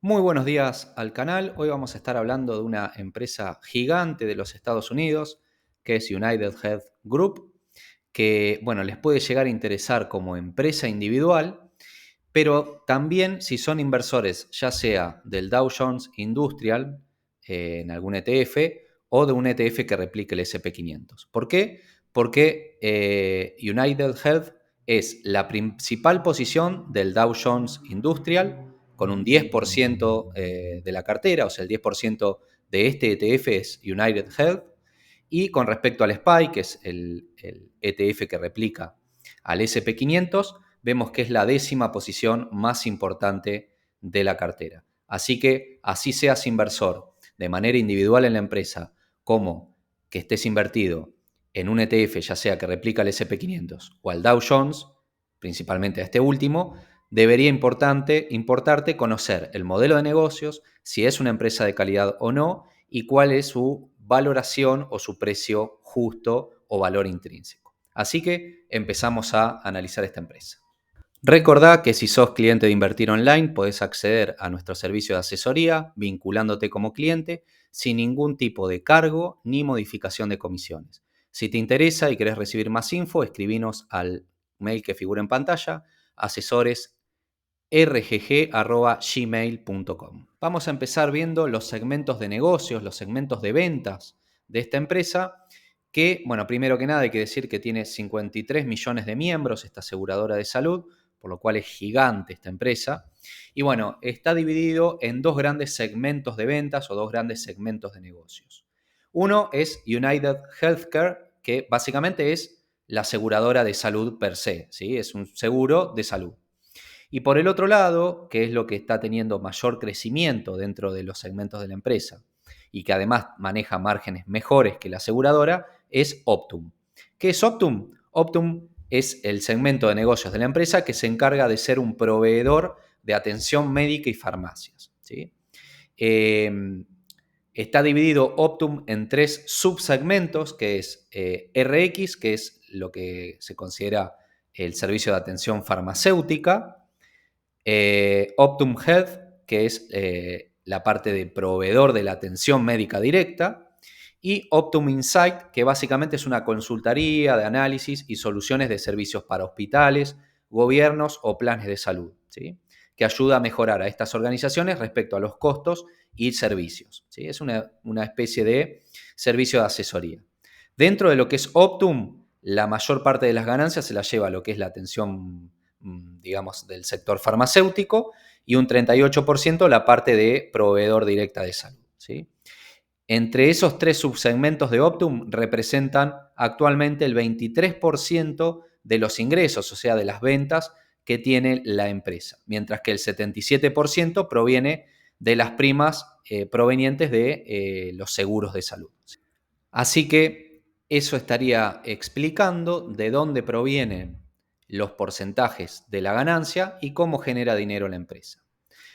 Muy buenos días al canal. Hoy vamos a estar hablando de una empresa gigante de los Estados Unidos, que es United Health Group, que, bueno, les puede llegar a interesar como empresa individual, pero también si son inversores, ya sea del Dow Jones Industrial, en algún ETF, o de un ETF que replique el S&P 500. ¿Por qué? Porque United Health es la principal posición del Dow Jones Industrial, con un 10% de la cartera, o sea, el 10% de este ETF es United Health. Y con respecto al SPY, que es el ETF que replica al S&P 500, vemos que es la 10ª posición más importante de la cartera. Así que, así seas inversor de manera individual en la empresa, como que estés invertido en un ETF, ya sea que replica el S&P 500 o al Dow Jones, principalmente a este último, debería importarte conocer el modelo de negocios, si es una empresa de calidad o no, y cuál es su valoración o su precio justo o valor intrínseco. Así que empezamos a analizar esta empresa. Recordá que si sos cliente de Invertir Online, podés acceder a nuestro servicio de asesoría vinculándote como cliente sin ningún tipo de cargo ni modificación de comisiones. Si te interesa y querés recibir más info, escribinos al mail que figura en pantalla, asesoresrgg@gmail.com. Vamos a empezar viendo los segmentos de negocios, los segmentos de ventas de esta empresa, que, bueno, primero que nada hay que decir que tiene 53 millones de miembros, esta aseguradora de salud, por lo cual es gigante esta empresa. Y bueno, está dividido en dos grandes segmentos de ventas o dos grandes segmentos de negocios. Uno es United Healthcare, que básicamente es la aseguradora de salud per se, ¿sí? Es un seguro de salud. Y por el otro lado, que es lo que está teniendo mayor crecimiento dentro de los segmentos de la empresa y que además maneja márgenes mejores que la aseguradora, es Optum. ¿Qué es Optum? Optum es el segmento de negocios de la empresa que se encarga de ser un proveedor de atención médica y farmacias, ¿sí? Está dividido Optum en tres subsegmentos, que es RX, que es lo que se considera el servicio de atención farmacéutica, Optum Health, que es la parte de proveedor de la atención médica directa, y Optum Insight, que básicamente es una consultoría de análisis y soluciones de servicios para hospitales, gobiernos o planes de salud, ¿sí? Que ayuda a mejorar a estas organizaciones respecto a los costos y servicios, ¿sí? Es una especie de servicio de asesoría. Dentro de lo que es Optum, la mayor parte de las ganancias se las lleva a lo que es la atención, digamos, del sector farmacéutico, y un 38% la parte de proveedor directa de salud, ¿sí? Entre esos tres subsegmentos de Optum representan actualmente el 23% de los ingresos, o sea, de las ventas que tiene la empresa, mientras que el 77% proviene de las primas provenientes de los seguros de salud. Así que eso estaría explicando de dónde provienen los porcentajes de la ganancia y cómo genera dinero la empresa.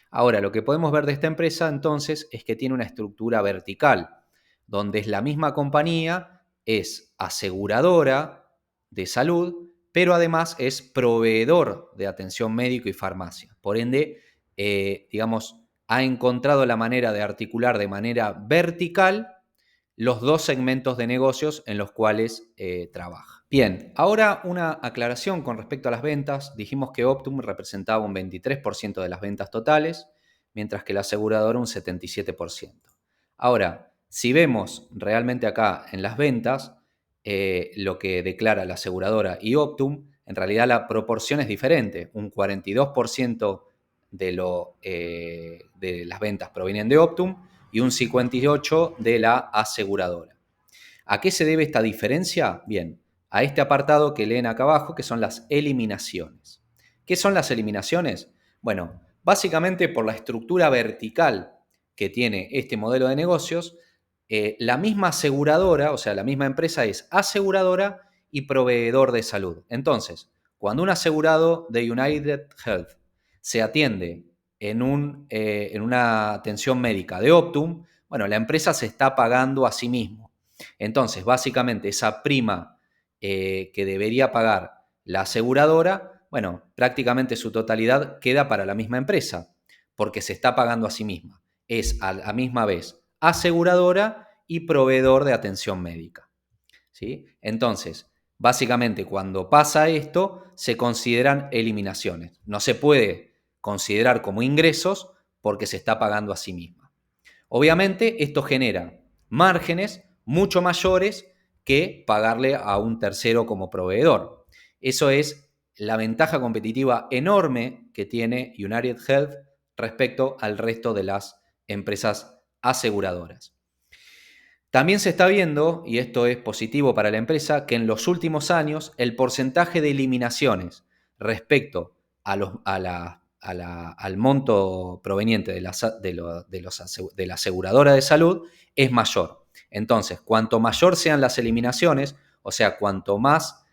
Ahora, lo que podemos ver de esta empresa entonces es que tiene una estructura vertical, donde es la misma compañía, es aseguradora de salud, pero además es proveedor de atención médico y farmacia. Por ende, digamos, ha encontrado la manera de articular de manera vertical los dos segmentos de negocios en los cuales trabaja. Bien, ahora una aclaración con respecto a las ventas. Dijimos que Optum representaba un 23% de las ventas totales, mientras que la aseguradora un 77%. Ahora, si vemos realmente acá en las ventas, lo que declara la aseguradora y Optum, en realidad la proporción es diferente. Un 42% de las ventas provienen de Optum y un 58% de la aseguradora. ¿A qué se debe esta diferencia? Bien, a este apartado que leen acá abajo, que son las eliminaciones. ¿Qué son las eliminaciones? Bueno, básicamente por la estructura vertical que tiene este modelo de negocios, la misma aseguradora, o sea, la misma empresa es aseguradora y proveedor de salud. Entonces, cuando un asegurado de United Health se atiende en una atención médica de Optum, bueno, la empresa se está pagando a sí mismo. Entonces, básicamente, esa prima que debería pagar la aseguradora, bueno, prácticamente su totalidad queda para la misma empresa. porque se está pagando a sí misma. Es a la misma vez aseguradora y proveedor de atención médica. ¿Sí? Entonces, básicamente cuando pasa esto, se consideran eliminaciones. No se puede considerar como ingresos porque se está pagando a sí misma. Obviamente, esto genera márgenes mucho mayores que pagarle a un tercero como proveedor. Eso es la ventaja competitiva enorme que tiene United Health respecto al resto de las empresas aseguradoras. También se está viendo, y esto es positivo para la empresa, que en los últimos años el porcentaje de eliminaciones respecto al monto proveniente de la aseguradora de salud es mayor. Entonces, cuanto mayor sean las eliminaciones, o sea, cuanto más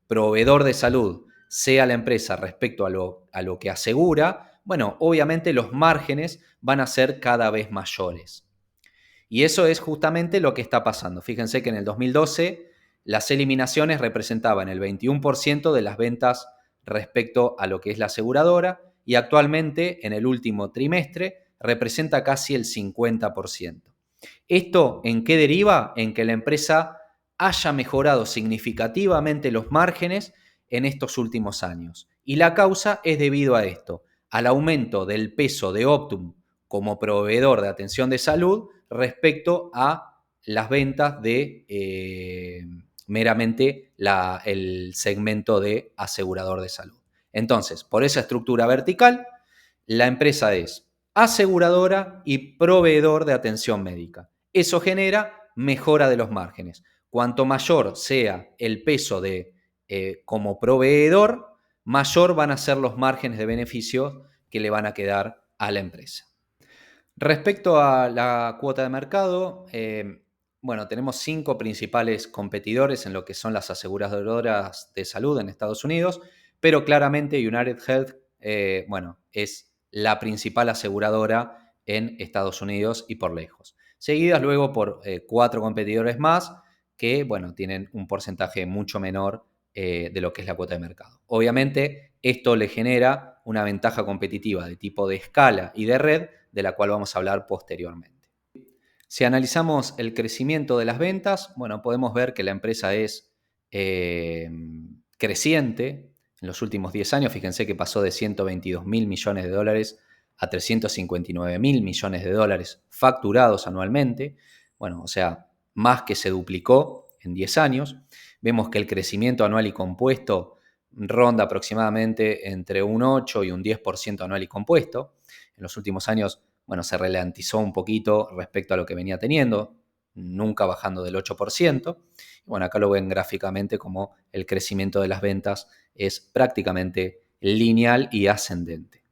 proveedor de salud sea la empresa respecto a lo que asegura, bueno, obviamente los márgenes van a ser cada vez mayores. Y eso es justamente lo que está pasando. Fíjense que en el 2012 las eliminaciones representaban el 21% de las ventas respecto a lo que es la aseguradora y actualmente en el último trimestre representa casi el 50%. ¿Esto en qué deriva? En que la empresa haya mejorado significativamente los márgenes en estos últimos años. Y la causa es debido a esto, al aumento del peso de Optum como proveedor de atención de salud respecto a las ventas de meramente el segmento de asegurador de salud. Entonces, por esa estructura vertical, la empresa es aseguradora y proveedor de atención médica. Eso genera mejora de los márgenes. Cuanto mayor sea el peso como proveedor, mayor van a ser los márgenes de beneficio que le van a quedar a la empresa. Respecto a la cuota de mercado, bueno, tenemos 5 principales competidores en lo que son las aseguradoras de salud en Estados Unidos, pero claramente United Health, bueno, es la principal aseguradora en Estados Unidos y por lejos. Seguidas luego por 4 competidores más que, bueno, tienen un porcentaje mucho menor de lo que es la cuota de mercado. Obviamente, esto le genera una ventaja competitiva de tipo de escala y de red, de la cual vamos a hablar posteriormente. Si analizamos el crecimiento de las ventas, bueno, podemos ver que la empresa es creciente en los últimos 10 años. Fíjense que pasó de 122 mil millones de dólares a 359 mil millones de dólares facturados anualmente. Bueno, o sea, más que se duplicó en 10 años. Vemos que el crecimiento anual y compuesto ronda aproximadamente entre un 8 y un 10% anual y compuesto. En los últimos años, bueno, se ralentizó un poquito respecto a lo que venía teniendo, nunca bajando del 8%. Y bueno, acá lo ven gráficamente como el crecimiento de las ventas es prácticamente lineal y ascendente.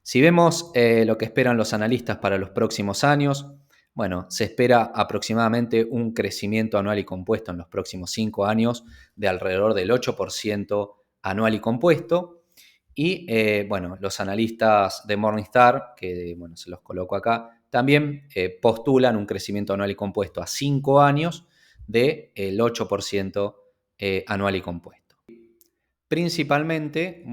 Si vemos lo que esperan los analistas para los próximos años, bueno, se espera aproximadamente un crecimiento anual y compuesto en los próximos 5 años de alrededor del 8% anual y compuesto. Y bueno, los analistas de Morningstar, que bueno, se los coloco acá, también postulan un crecimiento anual y compuesto a 5 años del 8% anual y compuesto. Principalmente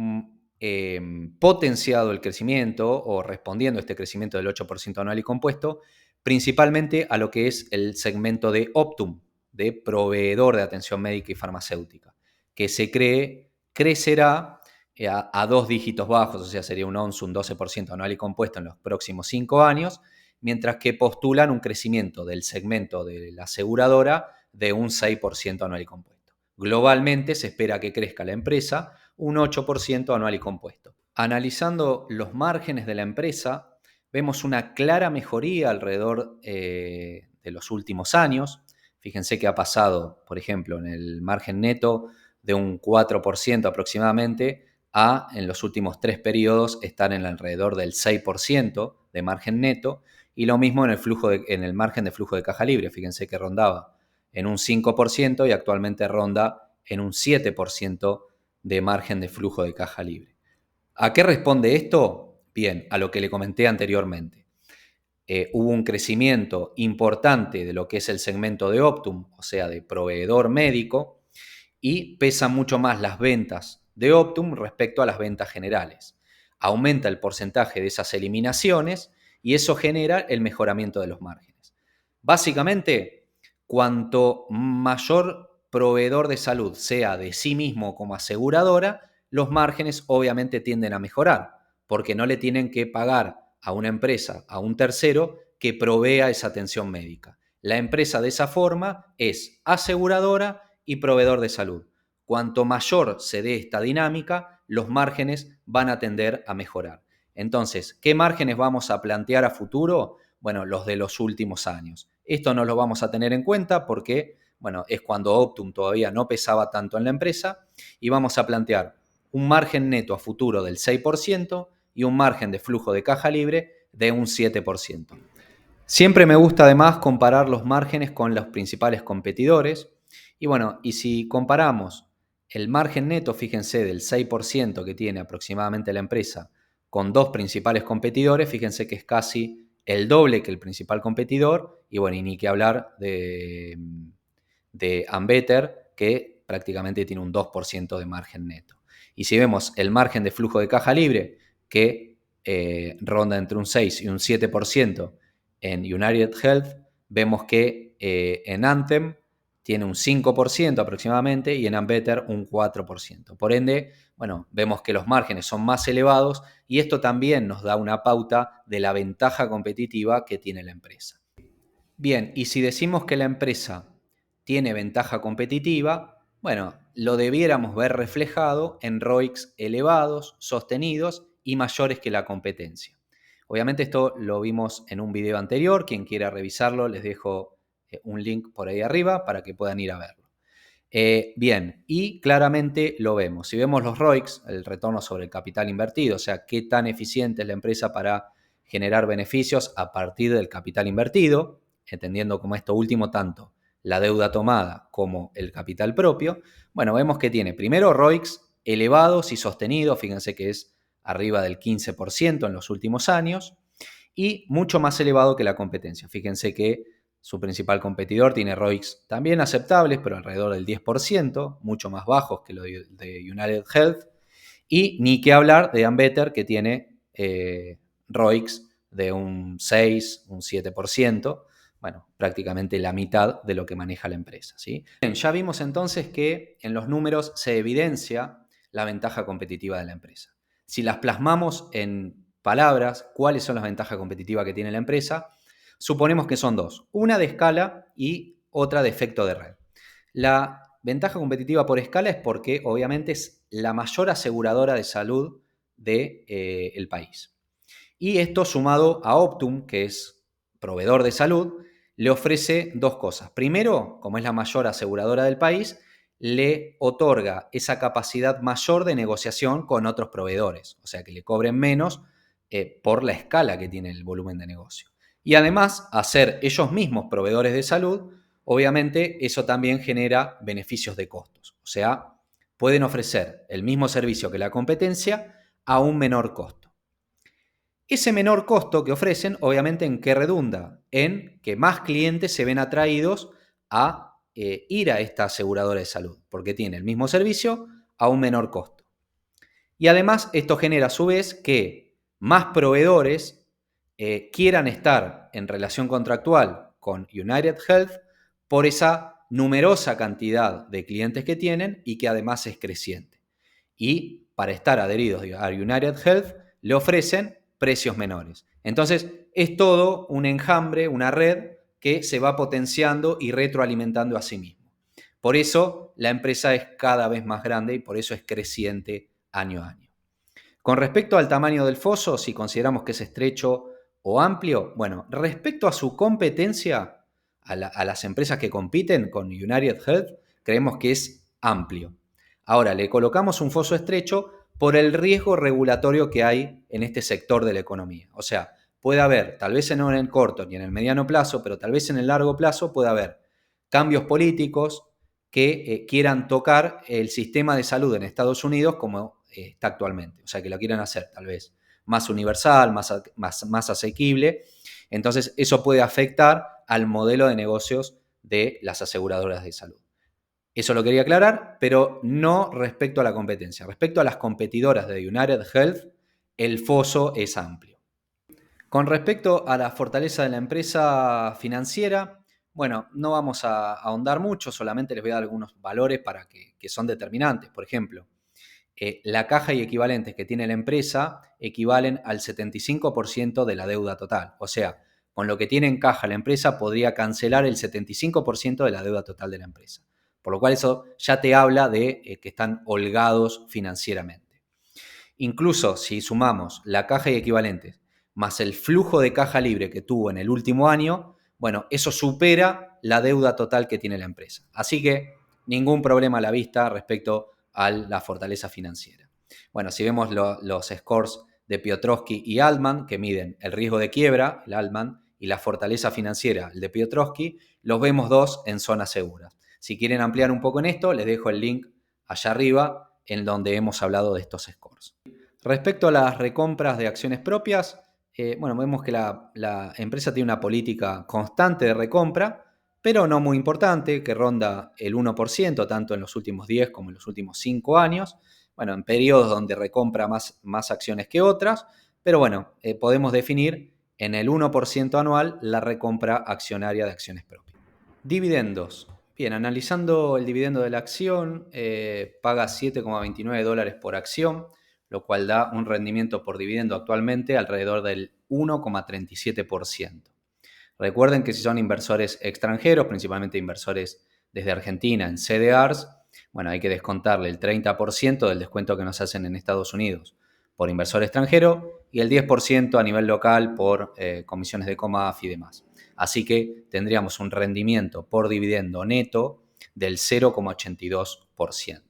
potenciado el crecimiento o respondiendo a este crecimiento del 8% anual y compuesto, principalmente a lo que es el segmento de Optum, de proveedor de atención médica y farmacéutica, que se cree crecerá a 2 dígitos bajos, o sea, sería un 11, un 12% anual y compuesto en los próximos 5 años, mientras que postulan un crecimiento del segmento de la aseguradora de un 6% anual y compuesto. Globalmente se espera que crezca la empresa un 8% anual y compuesto. Analizando los márgenes de la empresa, vemos una clara mejoría alrededor de los últimos años. Fíjense que ha pasado, por ejemplo, en el margen neto de un 4% aproximadamente a, en los últimos 3 periodos, estar en alrededor del 6% de margen neto, y lo mismo en el margen de flujo de caja libre. Fíjense que rondaba en un 5% y actualmente ronda en un 7% de margen de flujo de caja libre. ¿A qué responde esto? Bien, a lo que le comenté anteriormente. Hubo un crecimiento importante de lo que es el segmento de Optum, o sea, de proveedor médico, y pesan mucho más las ventas de Optum respecto a las ventas generales. aumenta el porcentaje de esas eliminaciones y eso genera el mejoramiento de los márgenes. Básicamente, cuanto mayor proveedor de salud sea de sí mismo como aseguradora, los márgenes obviamente tienden a mejorar, porque no le tienen que pagar a una empresa, a un tercero, que provea esa atención médica. La empresa de esa forma es aseguradora y proveedor de salud. Cuanto mayor se dé esta dinámica, los márgenes van a tender a mejorar. Entonces, ¿qué márgenes vamos a plantear a futuro? Bueno, los de los últimos años. Esto no lo vamos a tener en cuenta porque, bueno, es cuando Optum todavía no pesaba tanto en la empresa y vamos a plantear un margen neto a futuro del 6% y un margen de flujo de caja libre de un 7%. Siempre me gusta además comparar los márgenes con los principales competidores. Y bueno, y si comparamos el margen neto, fíjense, del 6% que tiene aproximadamente la empresa con dos principales competidores, fíjense que es casi el doble que el principal competidor. Y bueno, y ni que hablar de Ambetter, que prácticamente tiene un 2% de margen neto. Y si vemos el margen de flujo de caja libre, que ronda entre un 6 y un 7%, en United Health, vemos que en Anthem tiene un 5% aproximadamente y en Ambetter un 4%. Por ende, bueno, vemos que los márgenes son más elevados y esto también nos da una pauta de la ventaja competitiva que tiene la empresa. Bien, y si decimos que la empresa tiene ventaja competitiva, bueno, lo debiéramos ver reflejado en ROICs elevados, sostenidos y mayores que la competencia. Obviamente esto lo vimos en un video anterior. Quien quiera revisarlo, les dejo un link por ahí arriba para que puedan ir a verlo. Bien, y claramente lo vemos. Si vemos los ROICs, el retorno sobre el capital invertido, o sea, qué tan eficiente es la empresa para generar beneficios a partir del capital invertido, entendiendo como esto último tanto la deuda tomada como el capital propio, bueno, vemos que tiene primero ROICs elevados y sostenidos, fíjense que es arriba del 15% en los últimos años, y mucho más elevado que la competencia. Fíjense que su principal competidor tiene ROICs también aceptables, pero alrededor del 10%, mucho más bajos que lo de United Health, y ni que hablar de Ambetter, que tiene ROICs de un 6, un 7%, bueno, prácticamente la mitad de lo que maneja la empresa, ¿sí? Bien, ya vimos entonces que en los números se evidencia la ventaja competitiva de la empresa. Si las plasmamos en palabras, ¿cuáles son las ventajas competitivas que tiene la empresa? Suponemos que son dos, una de escala y otra de efecto de red. La ventaja competitiva por escala es porque obviamente es la mayor aseguradora de salud del país. Y esto sumado a Optum, que es proveedor de salud, le ofrece dos cosas. Primero, como es la mayor aseguradora del país, le otorga esa capacidad mayor de negociación con otros proveedores, o sea que le cobren menos por la escala que tiene el volumen de negocio. Y además, hacer ellos mismos proveedores de salud, obviamente eso también genera beneficios de costos. O sea, pueden ofrecer el mismo servicio que la competencia a un menor costo. Ese menor costo que ofrecen, obviamente, ¿en qué redunda? En que más clientes se ven atraídos a ir a esta aseguradora de salud, porque tiene el mismo servicio a un menor costo. Y además, esto genera a su vez que más proveedores quieran estar en relación contractual con United Health por esa numerosa cantidad de clientes que tienen y que además es creciente. Y para estar adheridos a United Health le ofrecen precios menores. Entonces, es todo un enjambre, una red que se va potenciando y retroalimentando a sí mismo. Por eso la empresa es cada vez más grande y por eso es creciente año a año. Con respecto al tamaño del foso, si consideramos que es estrecho o amplio, bueno, respecto a su competencia, a las empresas que compiten con United Health, creemos que es amplio. Ahora, le colocamos un foso estrecho por el riesgo regulatorio que hay en este sector de la economía. O sea, puede haber, tal vez no en el corto ni en el mediano plazo, pero tal vez en el largo plazo puede haber cambios políticos que quieran tocar el sistema de salud en Estados Unidos como está actualmente. O sea, que lo quieran hacer tal vez más universal, más asequible. Entonces, eso puede afectar al modelo de negocios de las aseguradoras de salud. Eso lo quería aclarar, pero no respecto a la competencia. Respecto a las competidoras de United Health, el foso es amplio. Con respecto a la fortaleza de la empresa financiera, bueno, no vamos a ahondar mucho, solamente les voy a dar algunos valores para que son determinantes. Por ejemplo, la caja y equivalentes que tiene la empresa equivalen al 75% de la deuda total. O sea, con lo que tiene en caja la empresa podría cancelar el 75% de la deuda total de la empresa. Por lo cual eso ya te habla de que están holgados financieramente. Incluso si sumamos la caja y equivalentes más el flujo de caja libre que tuvo en el último año, bueno, eso supera la deuda total que tiene la empresa. Así que ningún problema a la vista respecto a la fortaleza financiera. Bueno, si vemos los scores de Piotrowski y Altman, que miden el riesgo de quiebra, el Altman, y la fortaleza financiera, el de Piotrowski, los vemos dos en zonas seguras. Si quieren ampliar un poco en esto, les dejo el link allá arriba en donde hemos hablado de estos scores. Respecto a las recompras de acciones propias, bueno, vemos que la empresa tiene una política constante de recompra, pero no muy importante, que ronda el 1%, tanto en los últimos 10 como en los últimos 5 años. Bueno, en periodos donde recompra más acciones que otras, pero bueno, podemos definir en el 1% anual la recompra accionaria de acciones propias. Dividendos. Bien, analizando el dividendo de la acción, paga $7,29 por acción, lo cual da un rendimiento por dividendo actualmente alrededor del 1,37%. Recuerden que si son inversores extranjeros, principalmente inversores desde Argentina en CDRs, bueno, hay que descontarle el 30% del descuento que nos hacen en Estados Unidos por inversor extranjero y el 10% a nivel local por comisiones de COMAF y demás. Así que tendríamos un rendimiento por dividendo neto del 0,82%.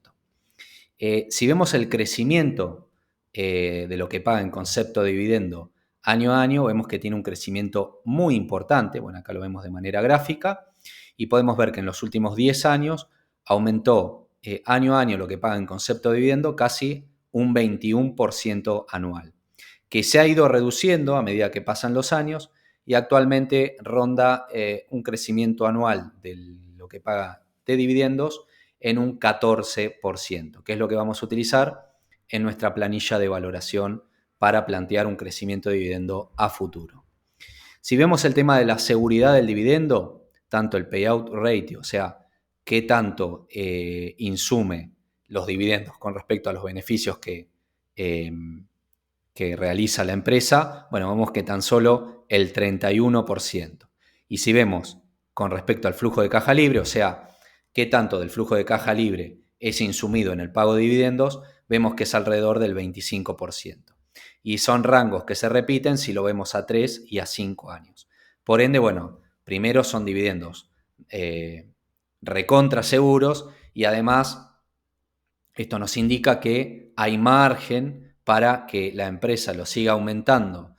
Si vemos el crecimiento de lo que paga en concepto de dividendo año a año, vemos que tiene un crecimiento muy importante. Bueno, acá lo vemos de manera gráfica y podemos ver que en los últimos 10 años aumentó año a año lo que paga en concepto de dividendo casi un 21% anual, que se ha ido reduciendo a medida que pasan los años y actualmente ronda un crecimiento anual de lo que paga de dividendos en un 14%, que es lo que vamos a utilizar en nuestra planilla de valoración para plantear un crecimiento de dividendo a futuro. Si vemos el tema de la seguridad del dividendo, tanto el payout ratio, o sea, qué tanto insume los dividendos con respecto a los beneficios que realiza la empresa, bueno, vemos que tan solo el 31%. Y si vemos con respecto al flujo de caja libre, o sea, qué tanto del flujo de caja libre es insumido en el pago de dividendos, vemos que es alrededor del 25%. Y son rangos que se repiten si lo vemos a 3 y a 5 años. Por ende, bueno, primero son dividendos recontra seguros y además esto nos indica que hay margen para que la empresa lo siga aumentando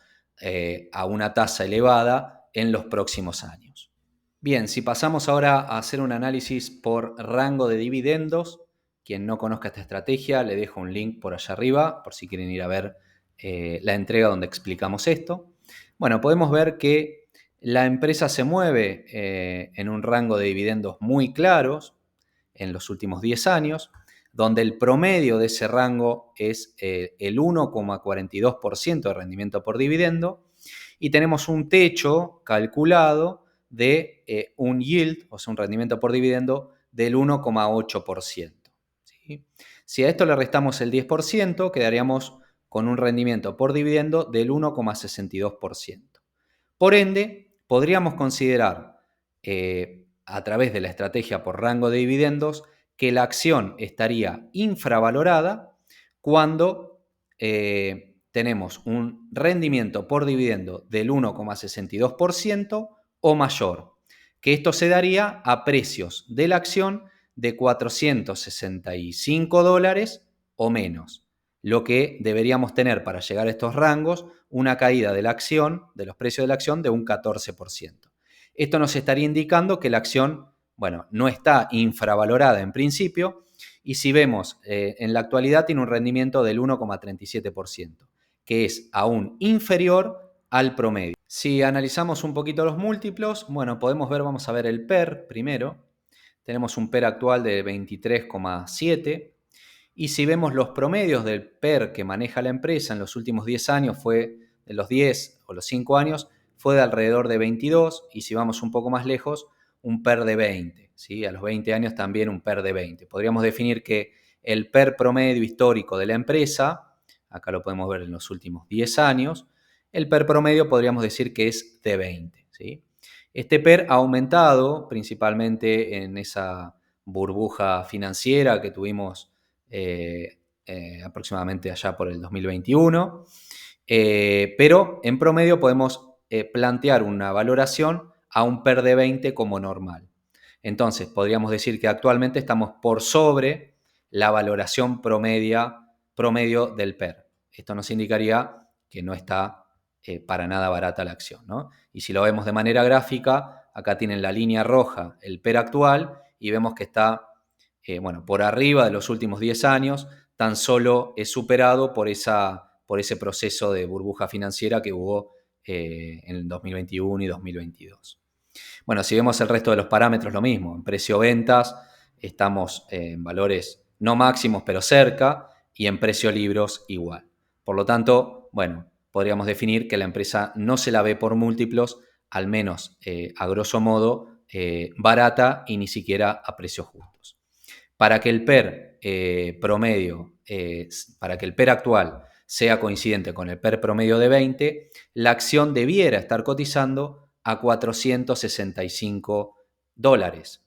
a una tasa elevada en los próximos años. Bien, si pasamos ahora a hacer un análisis por rango de dividendos, quien no conozca esta estrategia, le dejo un link por allá arriba, por si quieren ir a ver la entrega donde explicamos esto. Bueno, podemos ver que la empresa se mueve en un rango de dividendos muy claros en los últimos 10 años, donde el promedio de ese rango es el 1,42% de rendimiento por dividendo, y tenemos un techo calculado de un yield, o sea, un rendimiento por dividendo del 1,8%. ¿Sí? Si a esto le restamos el 10%, quedaríamos con un rendimiento por dividendo del 1,62%. Por ende, podríamos considerar a través de la estrategia por rango de dividendos que la acción estaría infravalorada cuando tenemos un rendimiento por dividendo del 1,62% o mayor, que esto se daría a precios de la acción de $465 o menos, lo que deberíamos tener para llegar a estos rangos una caída de la acción, de los precios de la acción, de un 14%. Esto nos estaría indicando que la acción, bueno, no está infravalorada en principio, y si vemos en la actualidad tiene un rendimiento del 1,37%, que es aún inferior al promedio. Si analizamos un poquito los múltiplos, bueno, podemos ver, vamos a ver el PER primero. Tenemos un PER actual de 23,7 Y si vemos los promedios del PER que maneja la empresa en los últimos 10 años, fue de los 10 o los 5 años, fue de alrededor de 22, y si vamos un poco más lejos, un PER de 20. ¿Sí? A los 20 años también un PER de 20. Podríamos definir que el PER promedio histórico de la empresa, acá lo podemos ver en los últimos 10 años, el PER promedio podríamos decir que es de 20. ¿Sí? Este PER ha aumentado principalmente en esa burbuja financiera que tuvimos aproximadamente allá por el 2021, pero en promedio podemos plantear una valoración a un PER de 20 como normal. Entonces, podríamos decir que actualmente estamos por sobre la valoración promedio del PER. Esto nos indicaría que no está para nada barata la acción, ¿no? Y si lo vemos de manera gráfica, acá tienen la línea roja, el PER actual, y vemos que está por arriba de los últimos 10 años, tan solo es superado por ese proceso de burbuja financiera que hubo en el 2021 y 2022. Bueno, si vemos el resto de los parámetros, lo mismo. En precio-ventas estamos en valores no máximos, pero cerca, y en precio-libros igual. Por lo tanto, bueno, podríamos definir que la empresa no se la ve por múltiplos, al menos a grosso modo, barata y ni siquiera a precios justos. Para que el PER para que el PER actual sea coincidente con el PER promedio de 20, la acción debiera estar cotizando a $465,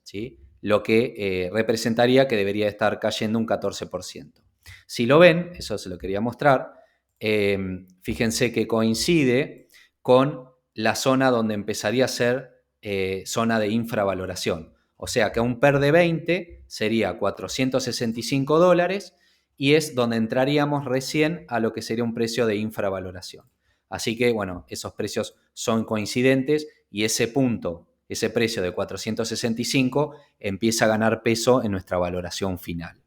¿sí? Lo que representaría que debería estar cayendo un 14%. Si lo ven, eso se lo quería mostrar, fíjense que coincide con la zona donde empezaría a ser zona de infravaloración. O sea que un PER de 20 sería $465 y es donde entraríamos recién a lo que sería un precio de infravaloración. Así que, bueno, esos precios son coincidentes y ese punto, ese precio de 465 empieza a ganar peso en nuestra valoración final.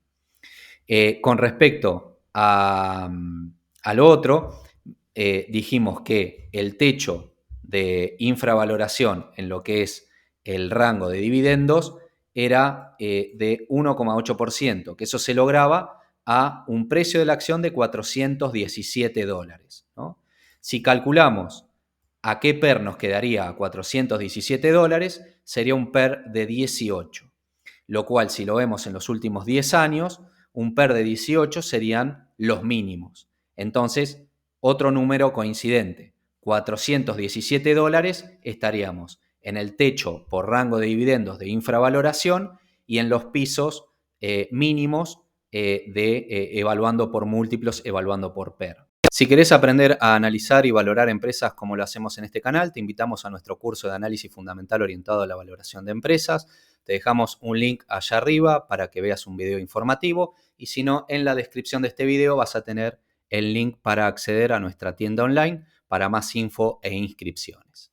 Con respecto al otro, dijimos que el techo de infravaloración en lo que es el rango de dividendos era de 1,8%, que eso se lograba a un precio de la acción de $417, ¿no? Si calculamos a qué PER nos quedaría a $417, sería un PER de 18, lo cual, si lo vemos en los últimos 10 años, un PER de 18 serían los mínimos. Entonces, otro número coincidente, $417 estaríamos en el techo por rango de dividendos de infravaloración y en los pisos mínimos evaluando por múltiplos, evaluando por PER. Si querés aprender a analizar y valorar empresas como lo hacemos en este canal, te invitamos a nuestro curso de análisis fundamental orientado a la valoración de empresas. Te dejamos un link allá arriba para que veas un video informativo y si no, en la descripción de este video vas a tener el link para acceder a nuestra tienda online para más info e inscripciones.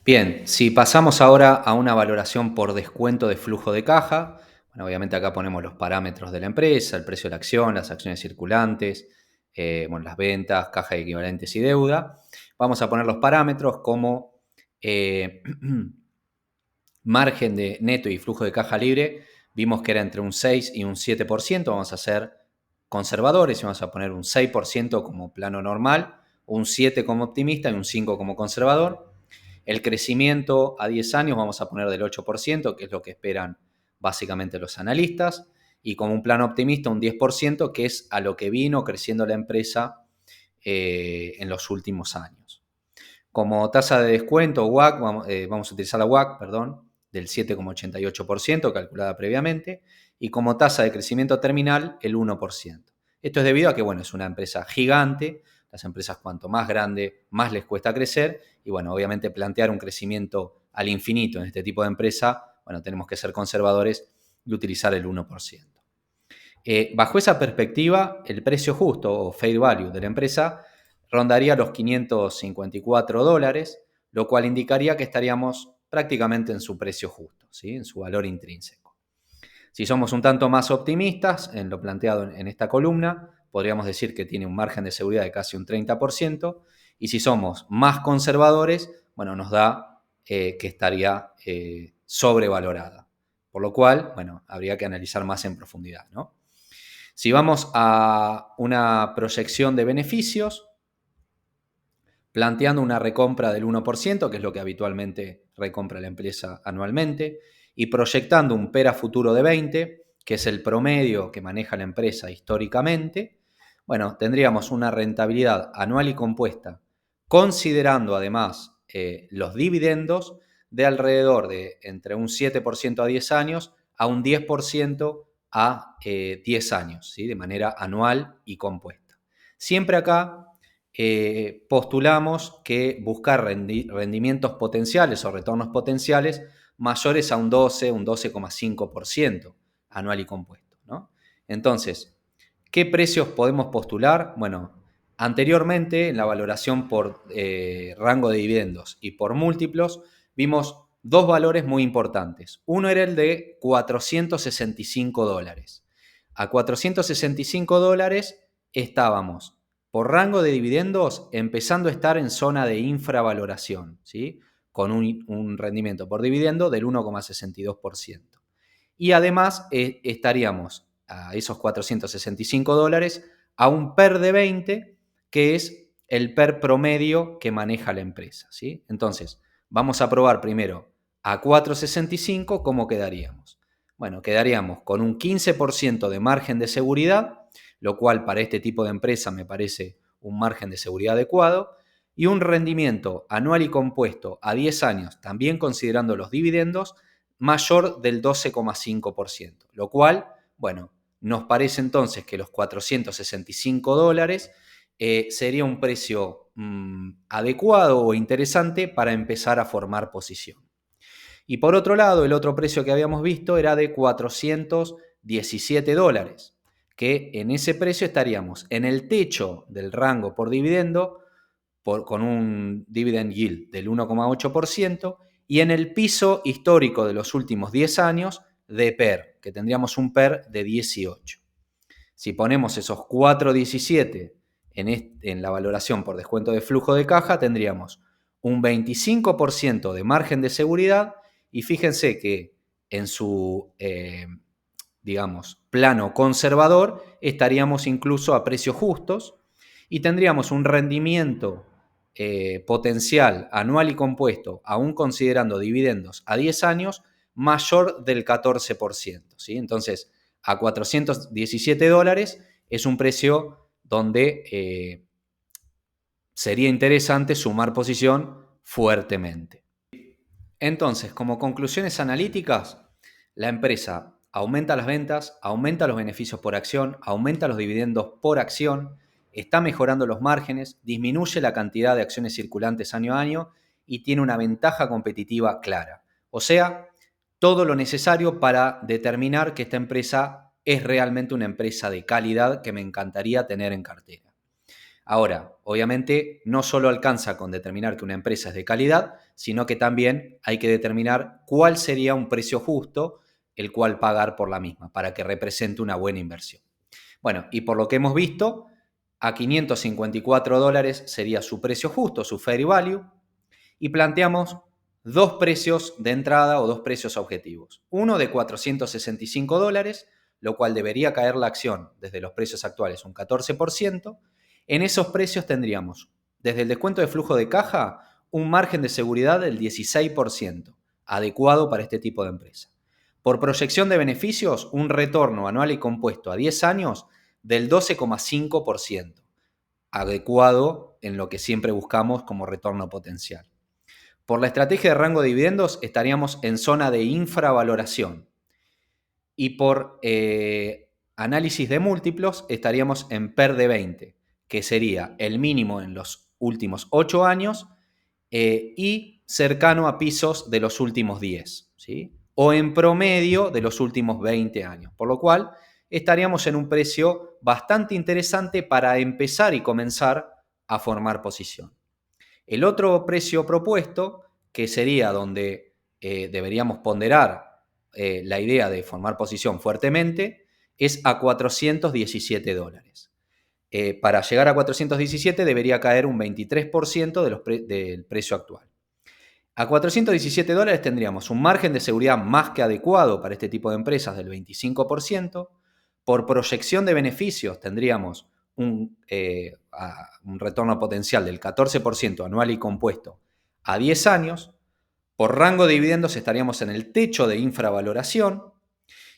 Bien, si pasamos ahora a una valoración por descuento de flujo de caja, bueno, obviamente acá ponemos los parámetros de la empresa, el precio de la acción, las acciones circulantes, las ventas, caja de equivalentes y deuda. Vamos a poner los parámetros como margen de neto y flujo de caja libre. Vimos que era entre un 6 y un 7%. Vamos a ser conservadores y vamos a poner un 6% como plano normal, un 7% como optimista y un 5% como conservador. El crecimiento a 10 años vamos a poner del 8%, que es lo que esperan básicamente los analistas, y como un plano optimista un 10%, que es a lo que vino creciendo la empresa en los últimos años. Como tasa de descuento, WACC, vamos a utilizar la WACC, del 7,88% calculada previamente, y como tasa de crecimiento terminal, el 1%. Esto es debido a que, es una empresa gigante. Las empresas, cuanto más grande, más les cuesta crecer. Y, obviamente plantear un crecimiento al infinito en este tipo de empresa, tenemos que ser conservadores y utilizar el 1%. Bajo esa perspectiva, el precio justo o fair value de la empresa rondaría los $554, lo cual indicaría que estaríamos prácticamente en su precio justo, ¿sí? En su valor intrínseco. Si somos un tanto más optimistas en lo planteado en esta columna, podríamos decir que tiene un margen de seguridad de casi un 30%, y si somos más conservadores, nos da que estaría sobrevalorada, por lo cual, habría que analizar más en profundidad, ¿no? Si vamos a una proyección de beneficios, planteando una recompra del 1%, que es lo que habitualmente recompra la empresa anualmente, y proyectando un PER a futuro de 20, que es el promedio que maneja la empresa históricamente, bueno, tendríamos una rentabilidad anual y compuesta, considerando además los dividendos, de alrededor de entre un 7% a 10 años a un 10% a 10 años, ¿sí? De manera anual y compuesta. Siempre acá postulamos que buscar rendimientos potenciales o retornos potenciales mayores a un 12, un 12,5% anual y compuesto, ¿no? Entonces, ¿qué precios podemos postular? Bueno, anteriormente en la valoración por rango de dividendos y por múltiplos vimos dos valores muy importantes. Uno era el de $465. A $465 estábamos por rango de dividendos empezando a estar en zona de infravaloración, ¿sí? Con un rendimiento por dividendo del 1,62%. Y además estaríamos a esos $465 a un PER de 20, que es el PER promedio que maneja la empresa, ¿sí? Entonces, vamos a probar primero a 4,65, ¿cómo quedaríamos? Bueno, quedaríamos con un 15% de margen de seguridad, lo cual para este tipo de empresa me parece un margen de seguridad adecuado, y un rendimiento anual y compuesto a 10 años, también considerando los dividendos, mayor del 12,5%, lo cual, bueno, nos parece entonces que los $465 sería un precio adecuado o interesante para empezar a formar posición. Y por otro lado, el otro precio que habíamos visto era de $417, que en ese precio estaríamos en el techo del rango por dividendo, con un dividend yield del 1,8%, y en el piso histórico de los últimos 10 años de PER, que tendríamos un PER de 18. Si ponemos esos 4,17 en la valoración por descuento de flujo de caja, tendríamos un 25% de margen de seguridad, y fíjense que en su, digamos, plano conservador estaríamos incluso a precios justos y tendríamos un rendimiento potencial anual y compuesto, aún considerando dividendos a 10 años, mayor del 14%, ¿sí? Entonces, a $417 es un precio donde sería interesante sumar posición fuertemente. Entonces, como conclusiones analíticas, la empresa aumenta las ventas, aumenta los beneficios por acción, aumenta los dividendos por acción, está mejorando los márgenes, disminuye la cantidad de acciones circulantes año a año y tiene una ventaja competitiva clara. O sea, todo lo necesario para determinar que esta empresa es realmente una empresa de calidad que me encantaría tener en cartera. Ahora, obviamente, no solo alcanza con determinar que una empresa es de calidad, sino que también hay que determinar cuál sería un precio justo el cual pagar por la misma para que represente una buena inversión. Bueno, y por lo que hemos visto, a $554 sería su precio justo, su fair value, y planteamos dos precios de entrada o dos precios objetivos. Uno de $465, lo cual debería caer la acción desde los precios actuales un 14%. En esos precios tendríamos, desde el descuento de flujo de caja, un margen de seguridad del 16%, adecuado para este tipo de empresa. Por proyección de beneficios, un retorno anual y compuesto a 10 años del 12,5%, adecuado en lo que siempre buscamos como retorno potencial. Por la estrategia de rango de dividendos estaríamos en zona de infravaloración. Y por análisis de múltiplos estaríamos en PER de 20, que sería el mínimo en los últimos 8 años y cercano a pisos de los últimos 10, ¿sí? O en promedio de los últimos 20 años. Por lo cual estaríamos en un precio bastante interesante para empezar y comenzar a formar posición. El otro precio propuesto, que sería donde deberíamos ponderar la idea de formar posición fuertemente, es a $417. Para llegar a 417 debería caer un 23% del precio actual. A $417 tendríamos un margen de seguridad más que adecuado para este tipo de empresas del 25%, Por proyección de beneficios tendríamos un retorno potencial del 14% anual y compuesto a 10 años. Por rango de dividendos estaríamos en el techo de infravaloración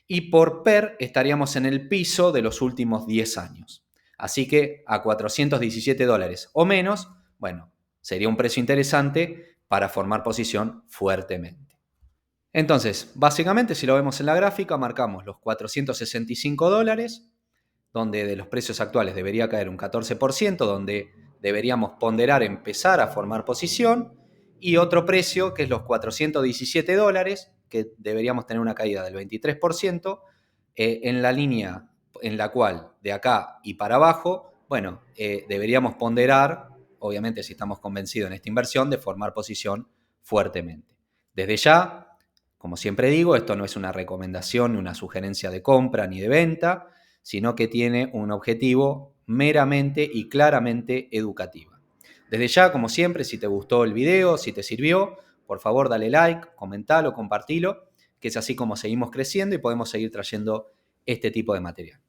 y por PER estaríamos en el piso de los últimos 10 años. Así que a $417 o menos, bueno, sería un precio interesante para formar posición fuertemente. Entonces, básicamente, si lo vemos en la gráfica, marcamos los $465, donde de los precios actuales debería caer un 14%, donde deberíamos ponderar empezar a formar posición, y otro precio que es los $417, que deberíamos tener una caída del 23%, en la línea en la cual de acá y para abajo, bueno, deberíamos ponderar, obviamente si estamos convencidos en esta inversión, de formar posición fuertemente. Desde ya, como siempre digo, esto no es una recomendación, ni una sugerencia de compra ni de venta, sino que tiene un objetivo meramente y claramente educativo. Desde ya, como siempre, si te gustó el video, si te sirvió, por favor dale like, comentalo, compartilo, que es así como seguimos creciendo y podemos seguir trayendo este tipo de material.